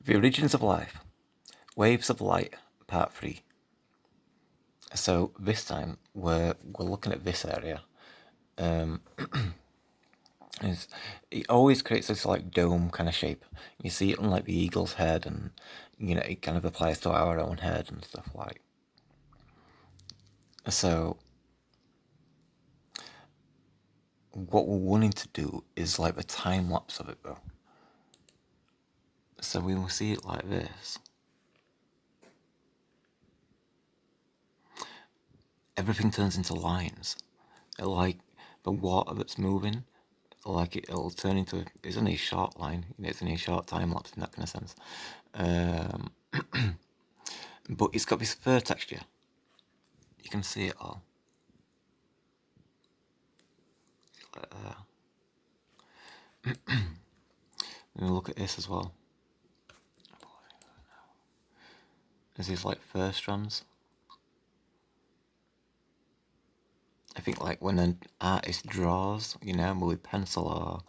The Origins of Life, Waves of Light, Part 3. So this time we're looking at this area. It always creates this like dome kind of shape. You see it on like the eagle's head, and it kind of applies to our own head and stuff like. So what we're wanting to do is like the time lapse of it though. So we will see it like this. Everything turns into lines. Like the water that's moving, like it'll turn into it's only a short line, it's only a short time lapse in that kind of sense. But it's got this fur texture. You can see it all. We'll look at this as well. There's these like fur strands. I think like when an artist draws, with pencil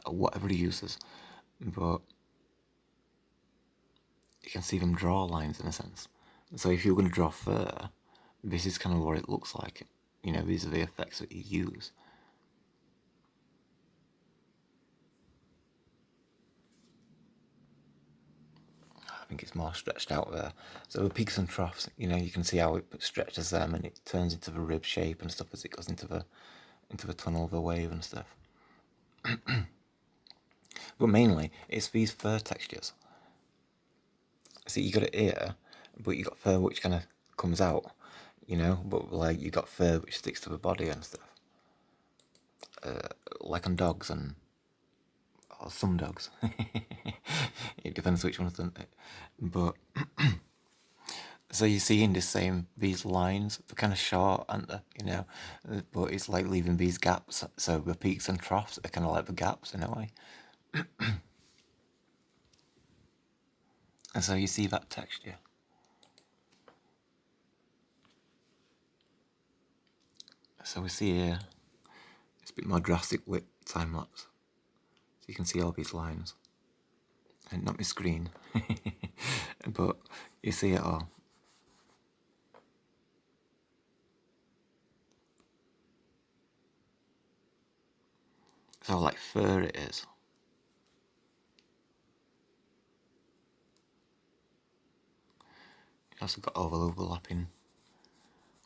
or whatever he uses, but you can see them draw lines in a sense. So if you're going to draw fur, this is kind of what it looks like. These are the effects that you use. I think it's more stretched out there. So the peaks and troughs, you can see how it stretches them and it turns into the rib shape and stuff as it goes into the tunnel of the wave and stuff. But mainly, it's these fur textures. See, you got it here, but you got fur which kind of comes out, but like you got fur which sticks to the body and stuff. Like on dogs or some dogs. It depends which ones, doesn't it? But so you see in these lines, they're kind of short, aren't they? But it's like leaving these gaps. So the peaks and troughs are kind of like the gaps in a way. And so you see that texture. So we see here, it's a bit more drastic with time lapse. So you can see all these lines. And not my screen, but you see it all. So like fur it is. You also got all the overlapping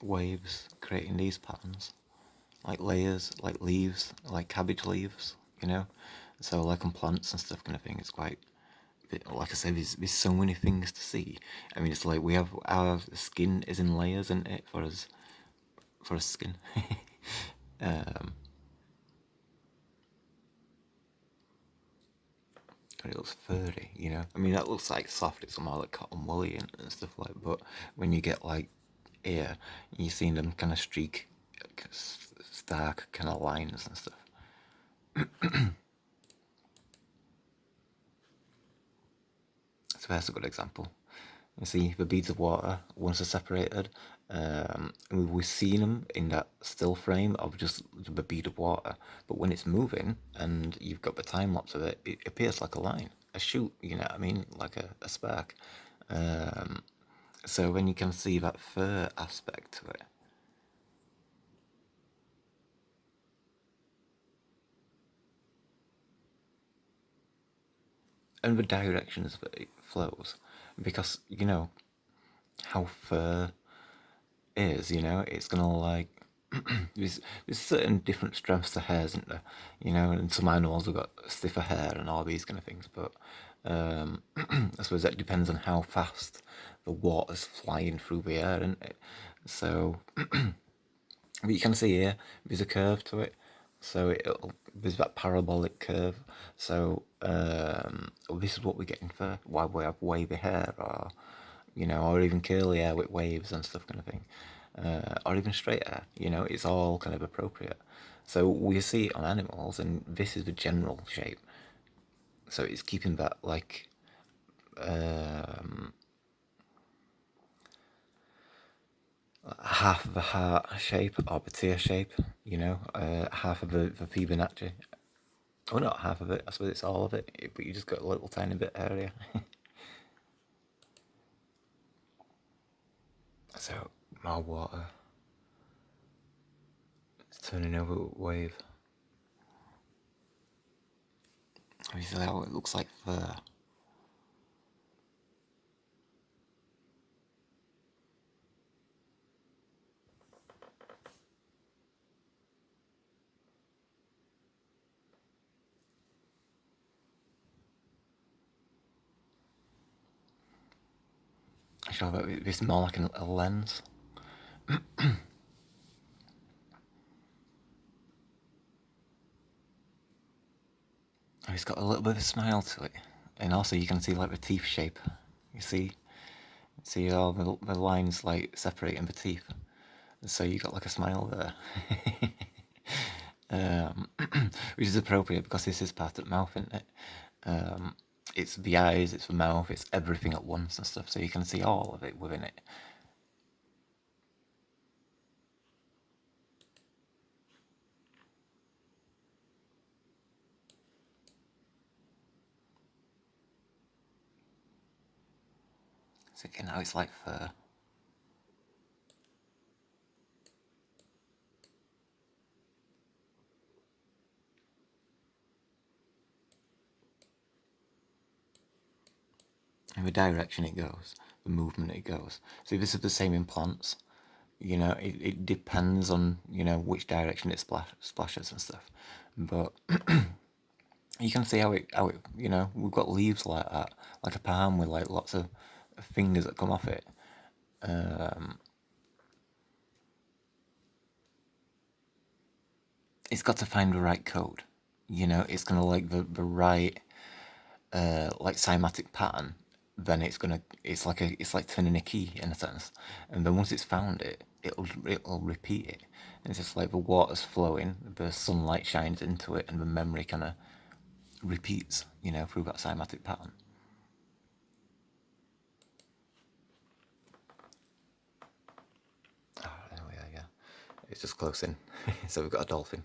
waves creating these patterns, like layers, like leaves, like cabbage leaves, So like on plants and stuff kind of thing, it's quite, like I said, there's so many things to see. I mean, it's like we have our skin is in layers, isn't it, for a skin. But it looks furry, I mean, that looks like soft, it's more like cotton woolly and stuff like. But when you get like here, you see them kind of streak, stark kind of lines and stuff. So that's a good example. You see the beads of water, once they're separated, we've seen them in that still frame of just the bead of water, but when it's moving and you've got the time lapse of it, it appears like a line, a shoot, you know what I mean, like a spark. So when you can see that fur aspect to it. And the directions that it flows, because how fur is, it's gonna like there's certain different strengths to hair, isn't there? And some animals have got stiffer hair and all these kind of things, but I suppose that depends on how fast the water's flying through the air, isn't it? So but you can see here there's a curve to it, so there's that parabolic curve. So this is what we're getting for why we have wavy hair, or or even curly hair with waves and stuff kind of thing, or even straight hair. It's all kind of appropriate. So we see it on animals, and this is the general shape. So it's keeping that like half of the heart shape or the tear shape, half of the Fibonacci. Oh, not half of it, I suppose it's all of it, but you just got a little tiny bit area. So more water. It's turning over a wave. Can you see how it looks like fur? Sure, but it's more like a lens. It's got a little bit of a smile to it, and also you can see like the teeth shape. You see all the lines like separating the teeth, so you got like a smile there, which is appropriate because this is part of the mouth, isn't it? It's the eyes, it's the mouth, it's everything at once and stuff, so you can see all of it within it. So again, now it's like fur. And the direction it goes, the movement it goes. So this is the same in plants. It depends on, which direction it splashes and stuff. But you can see how it, we've got leaves like that, like a palm with like lots of fingers that come off it. It's got to find the right code. It's gonna like the right like cymatic pattern. Then it's like turning a key in a sense. And then once it's found it, it'll repeat it. And it's just like the water's flowing, the sunlight shines into it, and the memory kind of repeats, through that cymatic pattern. Anyway, yeah, it's just close in. So we've got a dolphin.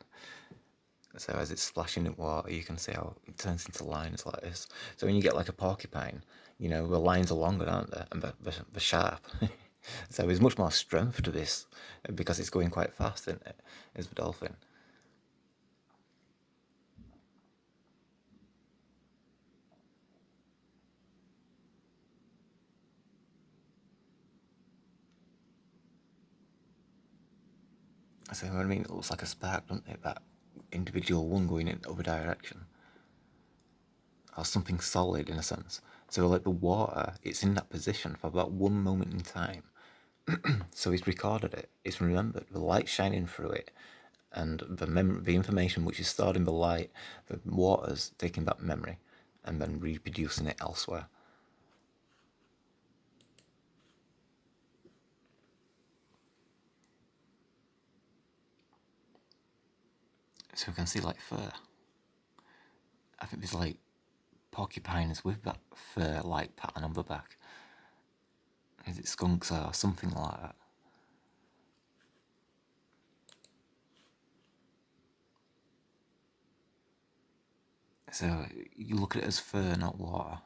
So as it's splashing in water, you can see how it turns into lines like this. So when you get like a porcupine, the lines are longer, aren't they? And they're sharp. So there's much more strength to this because it's going quite fast, isn't it? Is the dolphin. So what I mean, it looks like a spark, doesn't it? That individual one going in the other direction. Or something solid in a sense. So like the water, it's in that position for about one moment in time. So he's recorded it. It's remembered the light shining through it, and the information which is stored in the light, the water's taking that memory, and then reproducing it elsewhere. So we can see like fur. I think there's like porcupines with that fur-like pattern on the back. Is it skunks or something like that? So you look at it as fur, not water.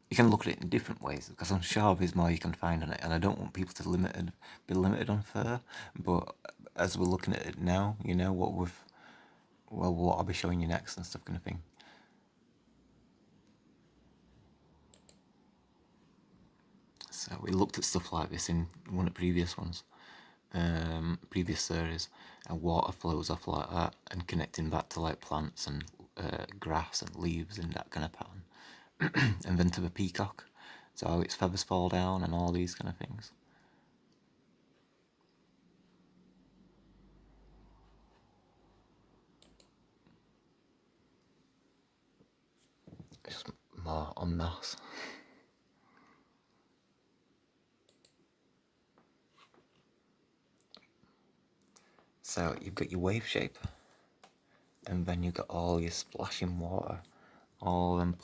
You can look at it in different ways because I'm sure there's more you can find on it, and I don't want people to be limited on fur. But as we're looking at it now, what I'll be showing you next and stuff, kind of thing. So we looked at stuff like this in one of the previous ones, previous series, and water flows off like that, and connecting back to like plants and grass and leaves and that kind of pattern. And then to the peacock, so how its feathers fall down and all these kind of things. It's just more en masse. So you've got your wave shape, and then you've got all your splashing water, all them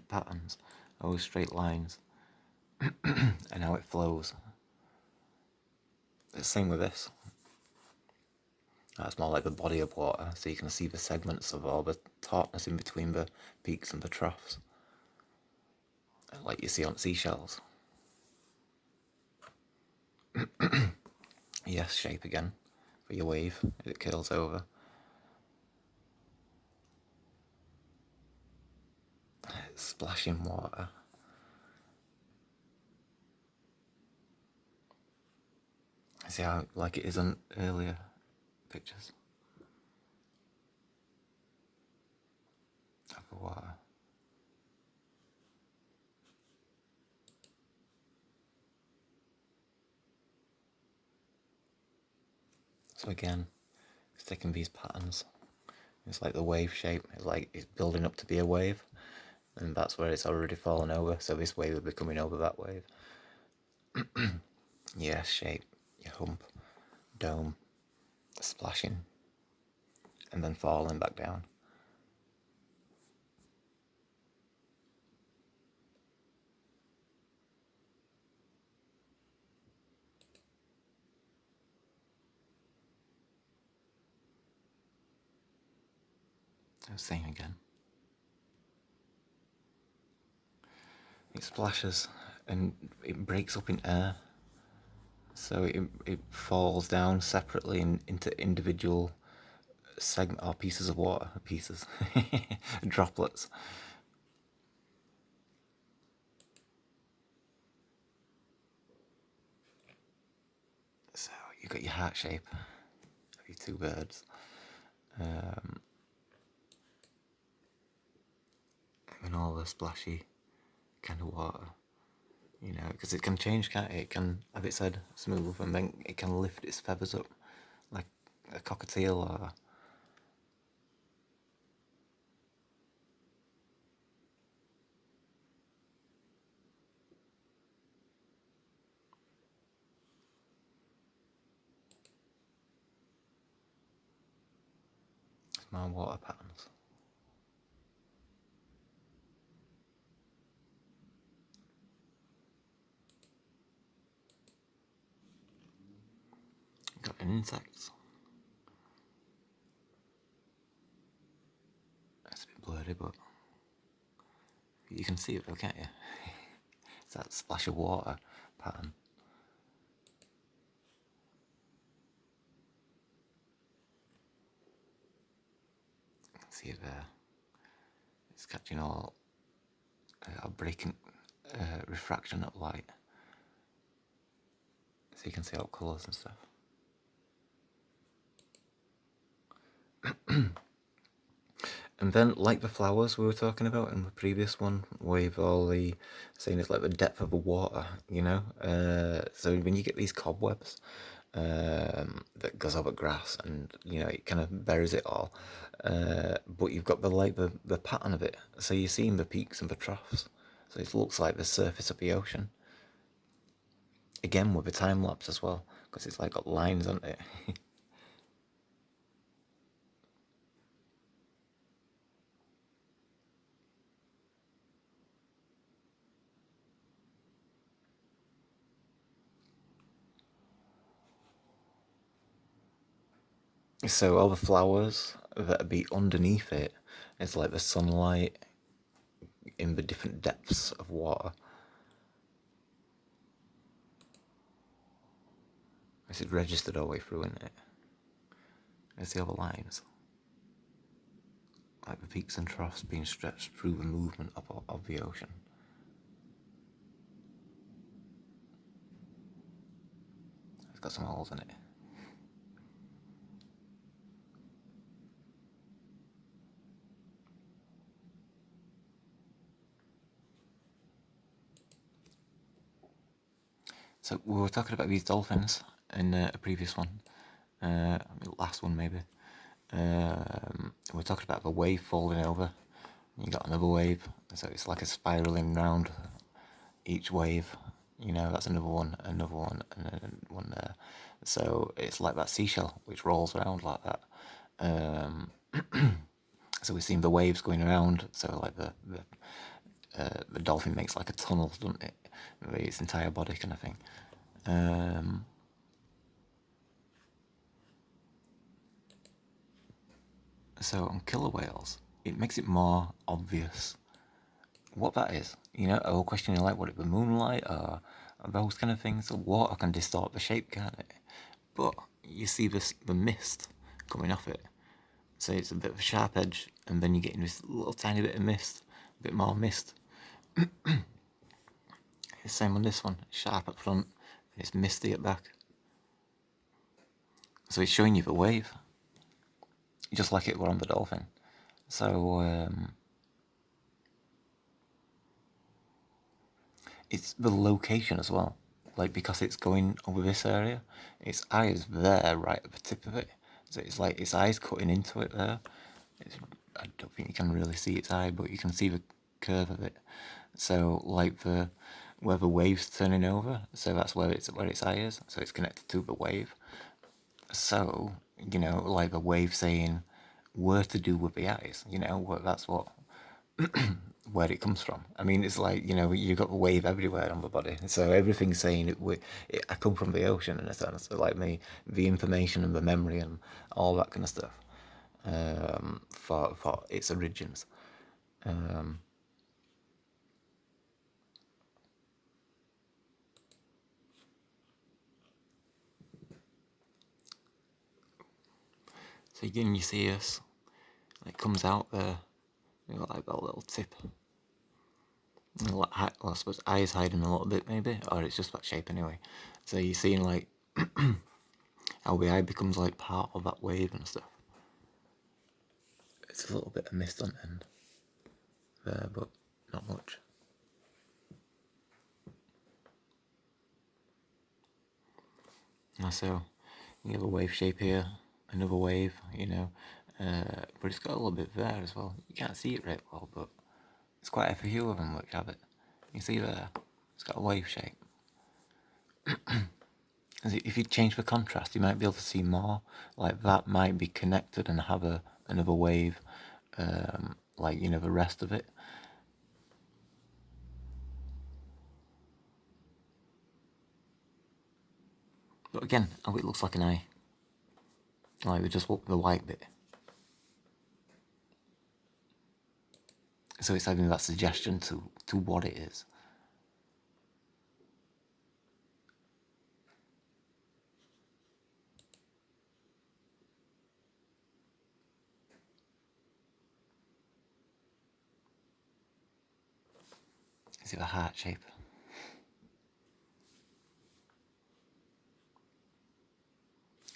patterns, those straight lines, and how it flows. The same with this. That's more like the body of water, so you can see the segments of all the tautness in between the peaks and the troughs. like you see on seashells. Yes, shape again for your wave as it curls over. It's splashing water. See how like it is on earlier pictures of the water. So again, sticking these patterns. It's like the wave shape. It's like it's building up to be a wave, and that's where it's already fallen over. So this wave will be coming over that wave. Yeah, shape, your hump, dome, splashing, and then falling back down. Same again. It splashes and it breaks up in air. So it falls down separately into individual segment or pieces of water, droplets. So you've got your heart shape of your two birds. And all the splashy kind of water, you know, because it can change, can't it? It can have its head smooth and then it can lift its feathers up like a cockatiel or small water patterns. Got an insect. It's a bit blurry, but you can see it though, can't you? It's that splash of water pattern. You can see it there. It's catching all breaking refraction of light. So you can see all colours and stuff. And then, like the flowers we were talking about in the previous one, with all the saying it's like the depth of the water, you know. So when you get these cobwebs that goes over grass, and you know it kind of buries it all, but you've got the pattern of it. So you're seeing the peaks and the troughs. So it looks like the surface of the ocean. Again with the time lapse as well, because it's like got lines on it. So all the flowers that be underneath it, it's like the sunlight in the different depths of water. This is registered all the way through, isn't it? There's the other lines. Like the peaks and troughs being stretched through the movement of the ocean. It's got some holes in it. So we were talking about these dolphins in a previous one, last one maybe. We're talking about the wave folding over. You got another wave, so it's like a spiraling round each wave. You know, that's another one, and then one there. So it's like that seashell which rolls around like that. So we've seen the waves going around. So like the dolphin makes like a tunnel, doesn't it? With its entire body kind of thing. So on killer whales, it makes it more obvious what that is, or questioning like what it be moonlight or those kind of things. Water can distort the shape, can't it? But you see the mist coming off it, so it's a bit of a sharp edge, and then you're getting this little tiny bit of mist, a bit more mist. The same on this one, sharp up front, and it's misty at back. So it's showing you the wave, just like it were on the dolphin. So it's the location as well. Like, because it's going over this area, its eye is there, right at the tip of it. So it's like its eye's cutting into it there. I don't think you can really see its eye, but you can see the curve of it. So like where the wave's turning over, so that's where its eye is. So it's connected to the wave. So like the wave saying where to do with the eyes. That's what where it comes from. I mean, it's like you've got the wave everywhere on the body, so everything's saying I come from the ocean in a sense. So like the information and the memory and all that kind of stuff for its origins. So again, you see us, it comes out there. You got like that little tip. Well, I suppose eyes hiding a little bit maybe, or it's just that shape anyway. So you're seeing like how the eye becomes like part of that wave and stuff. It's a little bit of mist on the end there, but not much. So you have a wave shape here, another wave, but it's got a little bit there as well. You can't see it right well, but it's quite a few of them which have it. You see there, it's got a wave shape. If you change the contrast, you might be able to see more. Like that might be connected and have another wave, like the rest of it. But again, it looks like an eye. Like we just the white bit. So it's having that suggestion to what it is. Is it a heart shape?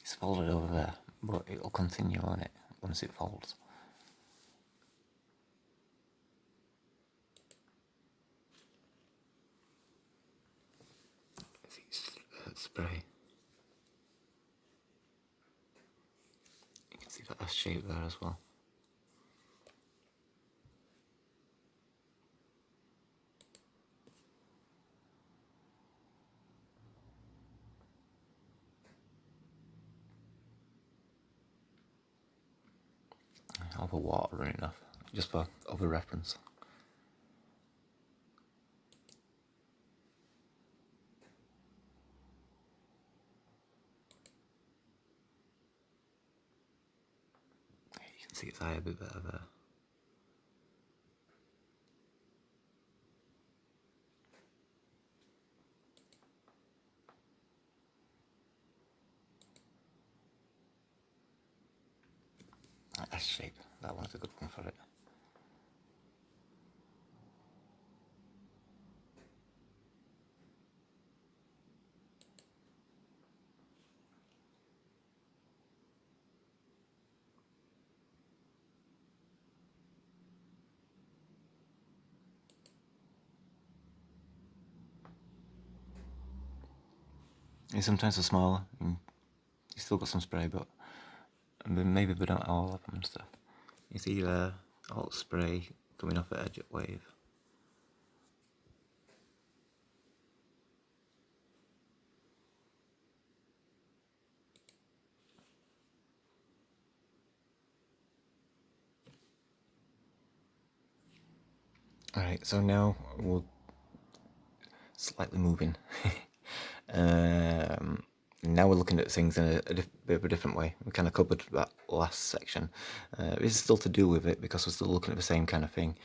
It's folded over there, but it'll continue on it once it folds. Spray. You can see that S shape there as well. All the water running off, just for other reference. You can see its eye a bit better there. S shape, that one's a good one for it. And sometimes they're smaller, and you still got some spray, but maybe they don't all of them and stuff. You see there, all spray coming off the edge of wave. Alright, so now we're slightly moving. Now we're looking at things in a bit of a different way. We kind of covered that last section. It's still to do with it because we're still looking at the same kind of thing,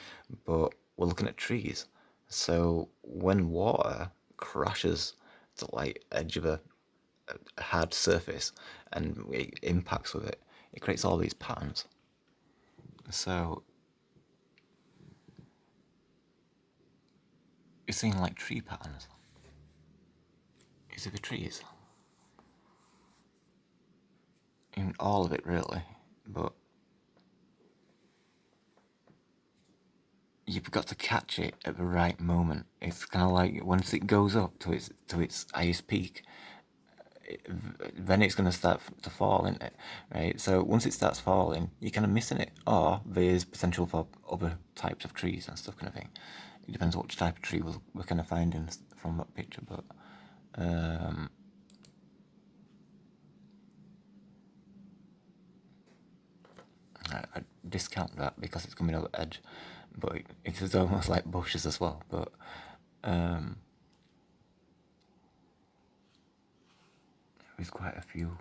but we're looking at trees. So when water crashes to like edge of a hard surface and it impacts with it, it creates all these patterns. So you're seeing like tree patterns. You see the trees in all of it really, but you've got to catch it at the right moment. It's kind of like once it goes up to its highest peak, then it's going to start to fall, isn't it? Right. So once it starts falling, you're kind of missing it, or there's potential for other types of trees and stuff, kind of thing. It depends which type of tree we're kind of finding from that picture, but I discount that because it's coming over edge, but it is almost like bushes as well. But there's quite a few.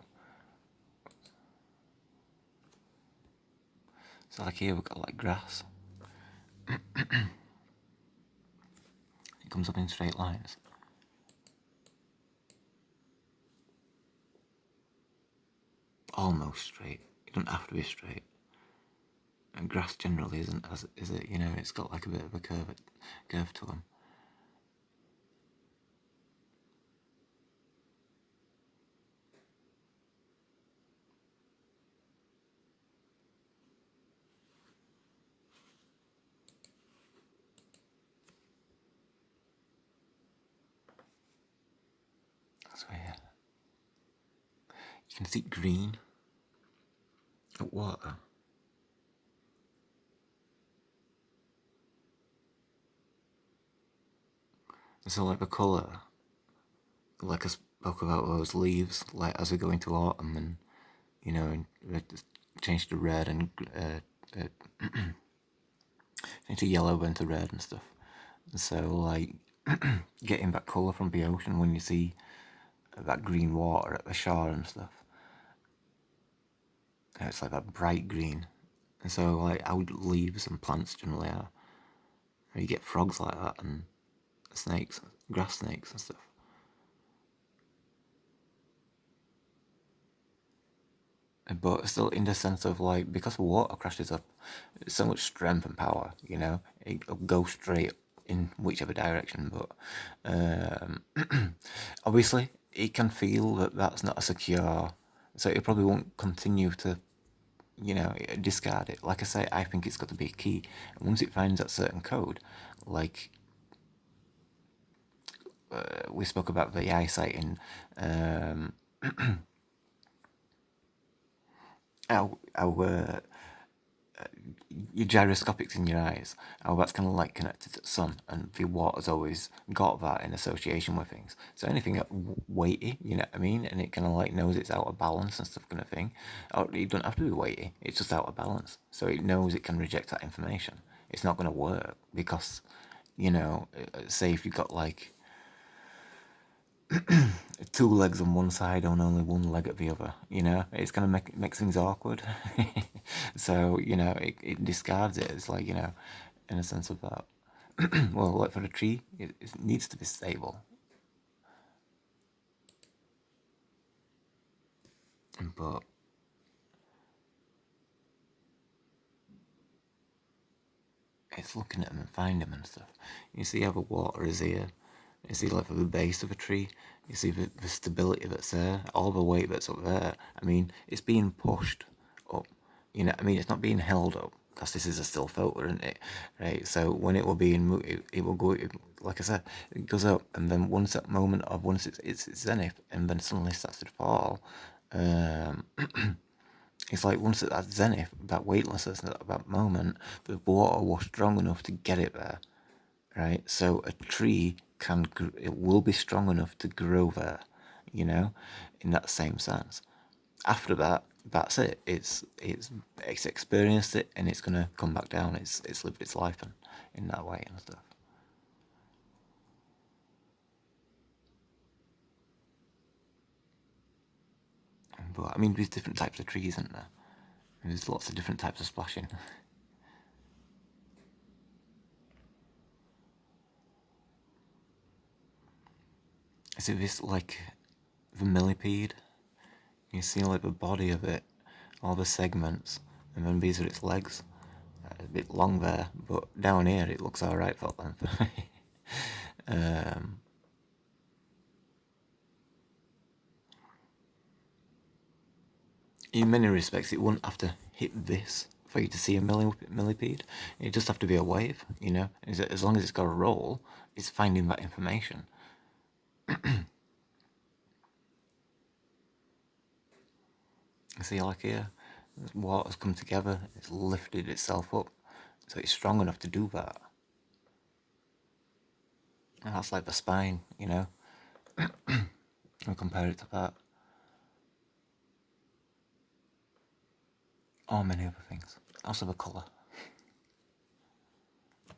So like here we've got like grass. It comes up in straight lines. Almost straight. It doesn't have to be straight. And grass generally isn't, as is it? You know, it's got like a bit of a curve to them. So yeah, you can see green at water. And so like the colour, like I spoke about those leaves, like as we go into autumn, and you know, and they change to red and change to yellow then to red and stuff. And so like getting that colour from the ocean when you see that green water at the shore and stuff. It's like that bright green. And so like how leaves and plants generally are. You get frogs like that and snakes, grass snakes and stuff. But still in the sense of like, because water crashes up, so much strength and power, you know, it'll go straight in whichever direction, but obviously it can feel that that's not a secure, so it probably won't continue to, you know, discard it. Like I say, I think it's got to be a key, and once it finds that certain code, like we spoke about the eyesight in our your gyroscopics in your eyes, how that's kind of like connected to the sun, and the water's always got that in association with things. So anything weighty, you know what I mean, and it kind of like knows it's out of balance and stuff, kind of thing. Or it don't have to be weighty; it's just out of balance. So it knows it can reject that information. It's not going to work because, you know, say if you've got like two legs on one side and only one leg at the other, you know, it's gonna make things awkward. So you know, it discards it. It's like, you know, in a sense of that. Well, like for a tree, it needs to be stable, but it's looking at them and finding them and stuff. You see how the water is here. You see like the base of a tree. You see the stability that's there, all the weight that's up there. I mean, it's being pushed up. You know, I mean, it's not being held up because this is a still photo, isn't it? Right. So when it will be in, it will go. Like I said, it goes up, and then once that moment of once it's zenith, and then suddenly starts to fall. It's like once at that zenith, that weightlessness, that moment, the water was strong enough to get it there, right? So a tree it will be strong enough to grow there, you know, in that same sense. After that, that's it. It's experienced it, and it's gonna come back down. It's lived its life in that way and stuff. But I mean, there's different types of trees, isn't there? And there's lots of different types of splashing. Is it this like the millipede? You see like the body of it, all the segments, and then these are its legs. A bit long there, but down here it looks alright for length. um, in many respects, it wouldn't have to hit this for you to see a millipede. It just have to be a wave, you know. As long as it's got a roll, it's finding that information. See, like here, water's come together, it's lifted itself up, so it's strong enough to do that. And that's like the spine, you know. We compare it to that. Or many other things. Also the colour.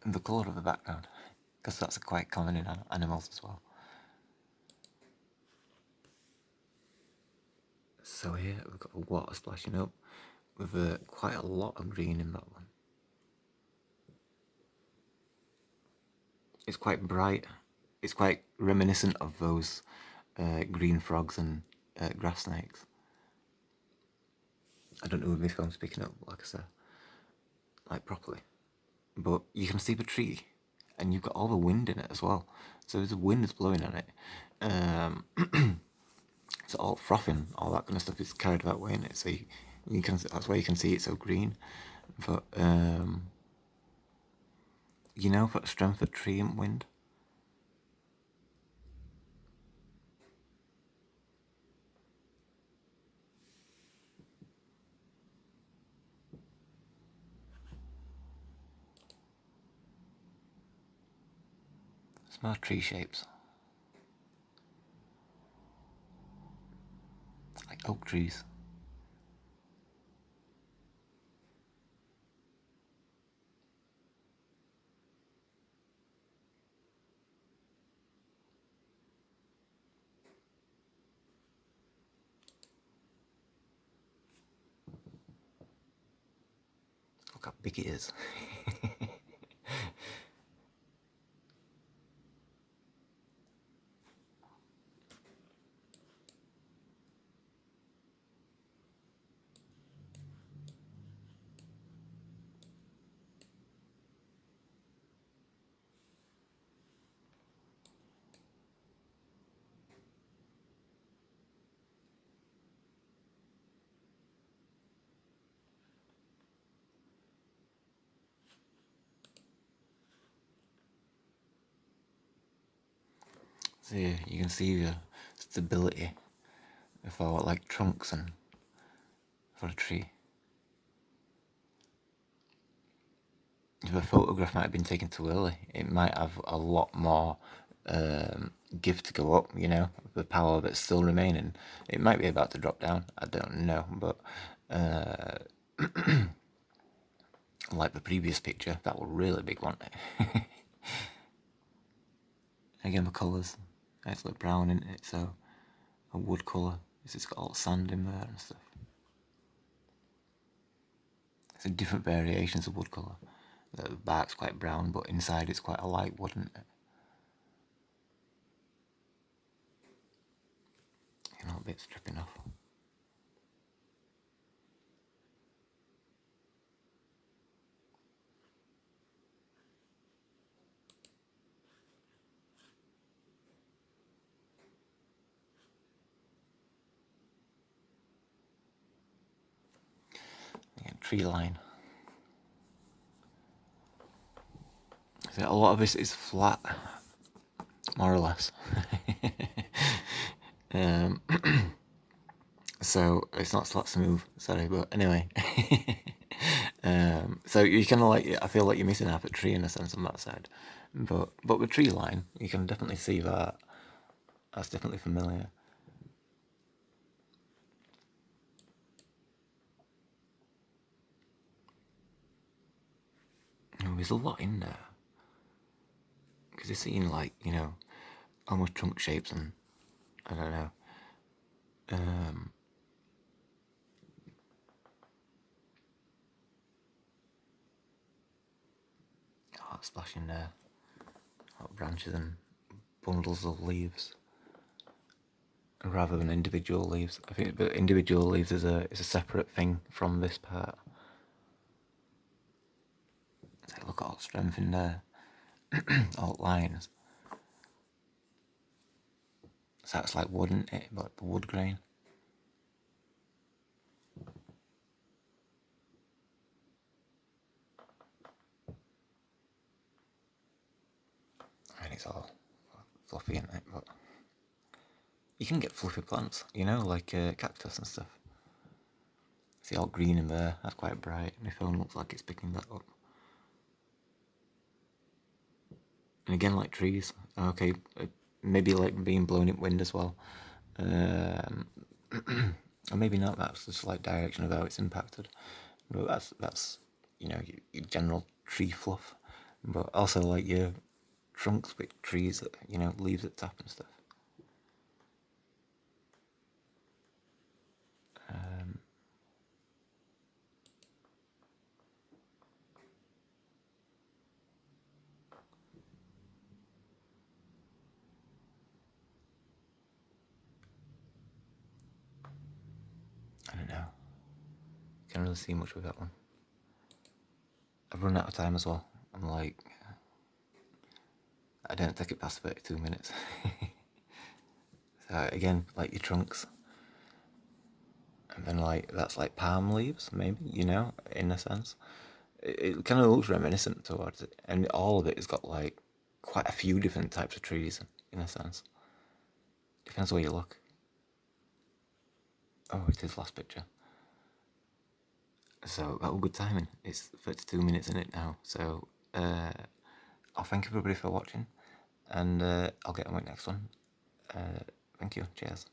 And the colour of the background, because that's quite common in animals as well. So here we've got the water splashing up with quite a lot of green in that one. It's quite bright. It's quite reminiscent of those green frogs and grass snakes. I don't know if I'm speaking up, like I said, like properly. But you can see the tree, and you've got all the wind in it as well. So the wind is blowing on it. It's all frothing, all that kind of stuff is carried that way in it. So you can, that's why you can see it so green. But you know, for the strength of tree and wind. Small tree shapes. Like oak trees. Look how big it is. So yeah, you can see the stability for like trunks and for a tree. If a photograph might have been taken too early, it might have a lot more give to go up, you know, the power that's still remaining. It might be about to drop down, I don't know, but like the previous picture, that was really big one. Again, the colours, it's like brown in it, so a wood colour, it's got all the sand in there and stuff. It's different variations of wood colour. The bark's quite brown, but inside it's quite a light wood, isn't it? You know, a bit stripping off. Yeah, tree line. So a lot of this is flat, more or less. So it's not flat smooth, sorry, but anyway. So you kind of like, I feel like you're missing half a tree in a sense on that side, but with tree line, you can definitely see that. That's definitely familiar. Oh, there's a lot in there because you're seeing like, you know, almost trunk shapes and I don't know. Oh, splashing there, branches and bundles of leaves. rather than individual leaves. I think, but individual leaves is a separate thing from this part. So look at all strength in there, all lines. So it's like wood, isn't it? But the wood grain. I mean, it's all fluffy, isn't it? But you can get fluffy plants, you know, like cactus and stuff. See all green in there. That's quite bright. My phone looks like it's picking that up. And again, like trees. Okay, maybe like being blown in wind as well. Or maybe not. That's just like direction of how it's impacted. But that's you know your general tree fluff. But also like your trunks with trees that you know leaves that tap and stuff. I don't know. Can't really see much with that one. I've run out of time as well. I'm like, I don't take it past 32 minutes. So again, like your trunks, and then like that's like palm leaves, maybe, you know, in a sense. It kind of looks reminiscent towards it, and all of it has got like quite a few different types of trees in a sense. Depends where you look. Oh, it is last picture. So that was good timing. It's 32 minutes in it now. So I'll thank everybody for watching, and I'll get on with the next one. Thank you. Cheers.